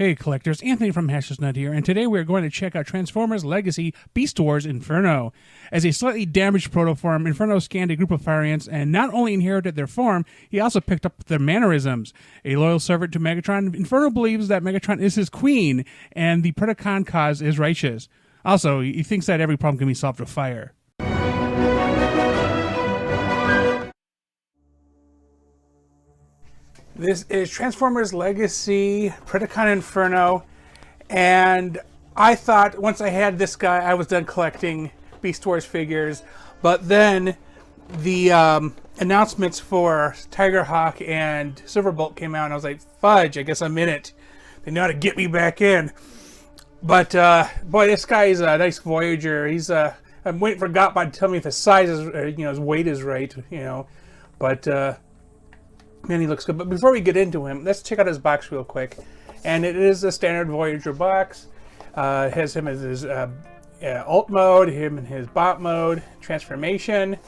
Hey collectors, Anthony from Nut here, and today we're going to check out Transformers Legacy Beast Wars Inferno. As a slightly damaged protoform, Inferno scanned a group of fire ants and not only inherited their form, he also picked up their mannerisms. A loyal servant to Megatron, Inferno believes that Megatron is his queen, and the Predacon cause is righteous. Also, he thinks that every problem can be solved with fire. This is Transformers Legacy, Predacon Inferno, and I thought once I had this guy, I was done collecting Beast Wars figures, but then the announcements for Tigerhawk and Silverbolt came out, and I was like, fudge, I guess I'm in it. They know how to get me back in. But, boy, this guy is a nice Voyager. He's, I'm waiting for Gottbot to tell me if his size is, his weight is right, but, man, he looks good. But before we get into him, let's check out his box real quick. And it is a standard Voyager box. It has him as his alt mode, him in his bot mode, transformation,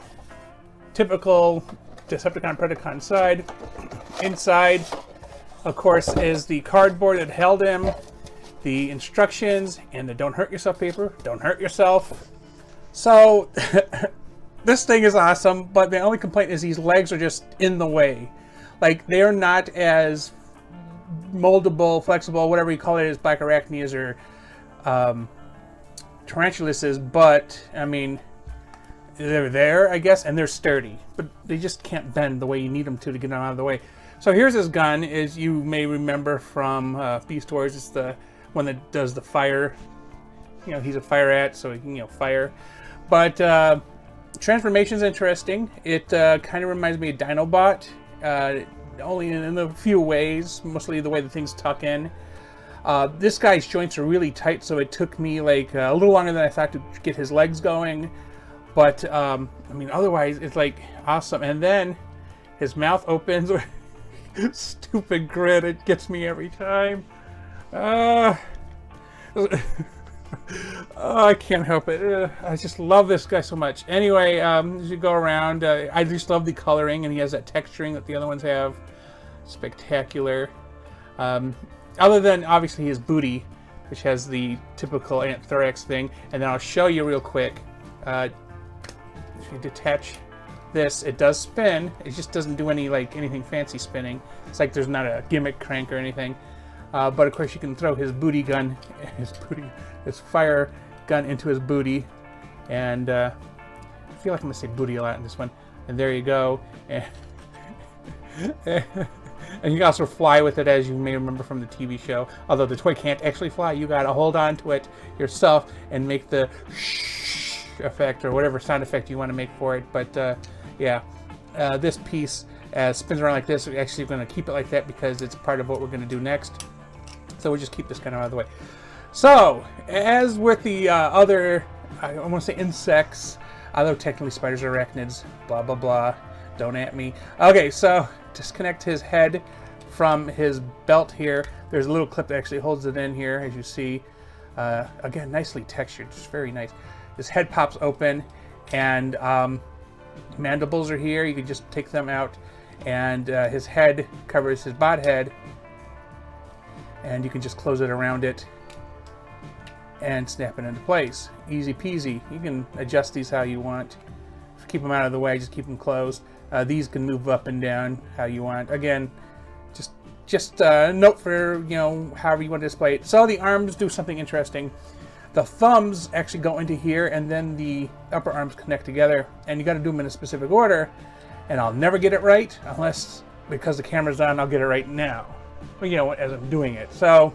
typical Decepticon Predacon side. Inside, of course, is the cardboard that held him, the instructions, and the don't hurt yourself paper. Don't hurt yourself. So, this thing is awesome, but the only complaint is these legs are just in the way. Like, they are not as moldable, flexible, whatever you call it, as Black Arachnias or Tarantulas, but, I mean, they're there, I guess, and they're sturdy. But they just can't bend the way you need them to get them out of the way. So here's his gun, as you may remember from Beast Wars. It's the one that does the fire. He's a fire rat, so he can, fire. But transformation's interesting. It kind of reminds me of Dinobot. Only in a few ways, mostly the way the things tuck in. This guy's joints are really tight, so it took me like a little longer than I thought to get his legs going. But, I mean, otherwise, it's like awesome. And then his mouth opens. Stupid grin, it gets me every time. Oh, I can't help it. I just love this guy so much. Anyway, as you go around, I just love the coloring, and he has that texturing that the other ones have. Spectacular. Other than, obviously, his booty, which has the typical ant-thorax thing. And then I'll show you real quick. If you detach this, it does spin. It just doesn't do anything fancy spinning. It's like there's not a gimmick crank or anything. But of course you can throw his booty gun, his fire gun into his booty, and I feel like I'm gonna say booty a lot in this one. And there you go. And you can also fly with it, as you may remember from the TV show. Although the toy can't actually fly, you gotta hold on to it yourself and make the shh effect or whatever sound effect you want to make for it. But yeah, this piece spins around like this. We're actually going to keep it like that because it's part of what we're going to do next. So we'll just keep this kind of out of the way. So, as with the other, I want to say insects, although technically spiders are arachnids, blah, blah, blah. Don't at me. Okay, so disconnect his head from his belt here. There's a little clip that actually holds it in here, as you see. Again, nicely textured, just very nice. His head pops open, and mandibles are here. You can just take them out, and his head covers his bot head, and you can just close it around it and snap it into place. Easy peasy. You can adjust these how you want. Keep them out of the way, just keep them closed. These can move up and down how you want. Again, just note for, however you want to display it. So the arms do something interesting. The thumbs actually go into here, and then the upper arms connect together, and you got to do them in a specific order. And I'll never get it right unless, because the camera's on, I'll get it right now. As I'm doing it. So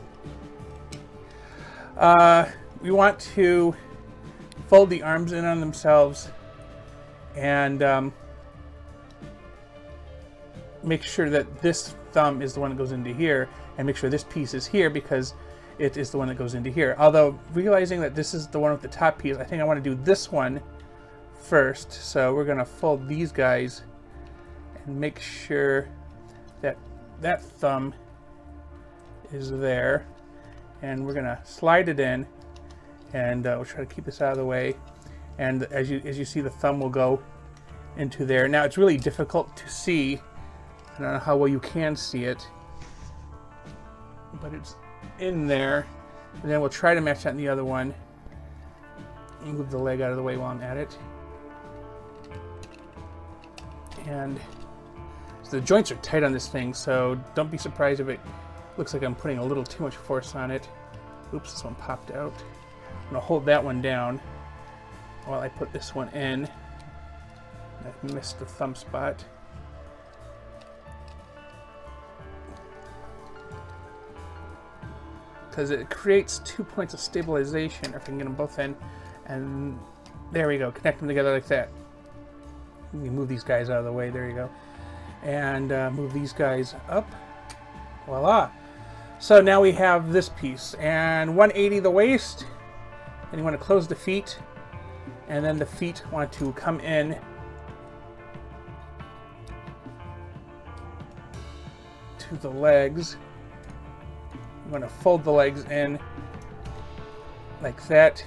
we want to fold the arms in on themselves and make sure that this thumb is the one that goes into here, and make sure this piece is here because it is the one that goes into here. Although, realizing that this is the one with the top piece, I think I want to do this one first. So we're going to fold these guys and make sure that that thumb is there. And we're going to slide it in, and we'll try to keep this out of the way. And as you see, the thumb will go into there. Now, it's really difficult to see. I don't know how well you can see it, but it's in there. And then we'll try to match that in the other one. Move the leg out of the way while I'm at it. And so the joints are tight on this thing, so don't be surprised if it looks like I'm putting a little too much force on it. Oops, this one popped out. I'm going to hold that one down while I put this one in. I missed the thumb spot. Because it creates 2 points of stabilization, if I can get them both in. And there we go, connect them together like that. You can move these guys out of the way, there you go. And move these guys up. Voila. So now we have this piece. And 180 the waist. And you want to close the feet. And then the feet want to come in to the legs. I'm going to fold the legs in like that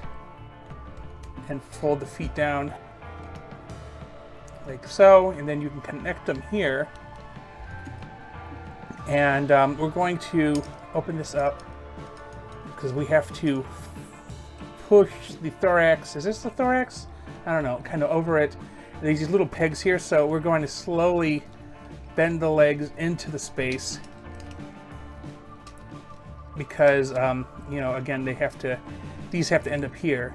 and fold the feet down like so, and then you can connect them here. And we're going to open this up because we have to push the thorax. Is this the thorax? I don't know, kind of over it. There's these little pegs here, so we're going to slowly bend the legs into the space because you know, again, these have to end up here,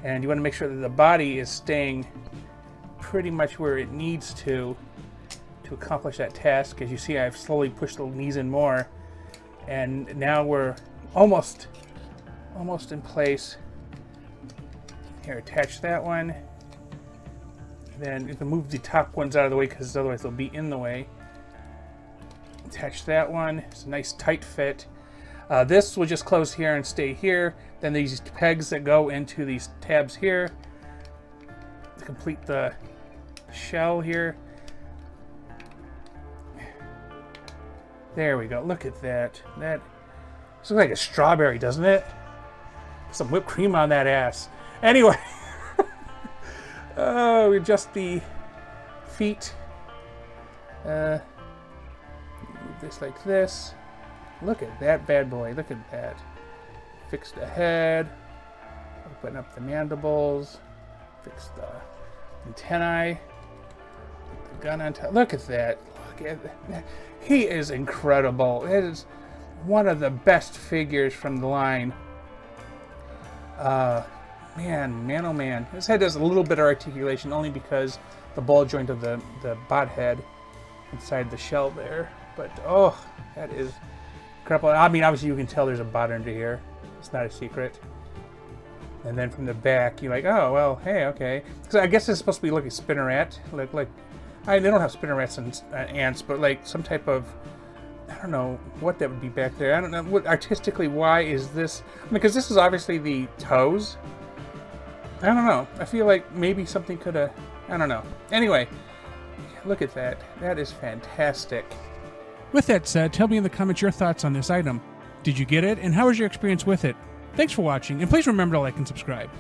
and you want to make sure that the body is staying pretty much where it needs to accomplish that task. As you see, I've slowly pushed the knees in more, and now we're almost in place. Here, attach that one. Then you can move the top ones out of the way because otherwise they'll be in the way. Attach that one. It's a nice tight fit. This will just close here and stay here. Then these pegs that go into these tabs here to complete the shell here. There we go. Look at that. That looks like a strawberry, doesn't it? Some whipped cream on that ass. Anyway, we adjust the feet. Move this like this. Look at that bad boy. Look at that. Fix the head. Open up the mandibles. Fix the antennae. Put the gun on top. Look at that. Look at that. He is incredible. It is one of the best figures from the line. Man, oh man. His head has a little bit of articulation only because the ball joint of the bot head inside the shell there. But, oh, that is incredible. I mean, obviously you can tell there's a bot under here. It's not a secret. And then from the back, you're like, oh, well, hey, okay. So I guess it's supposed to be like a spinneret. They don't have spinnerets and ants, but like some type of, I don't know what that would be back there. I don't know what artistically. Why is this? Because this is obviously the toes. I don't know. I feel like maybe something could have. I don't know. Anyway, look at that. That is fantastic. With that said, tell me in the comments your thoughts on this item. Did you get it, and how was your experience with it? Thanks for watching, and please remember to like and subscribe.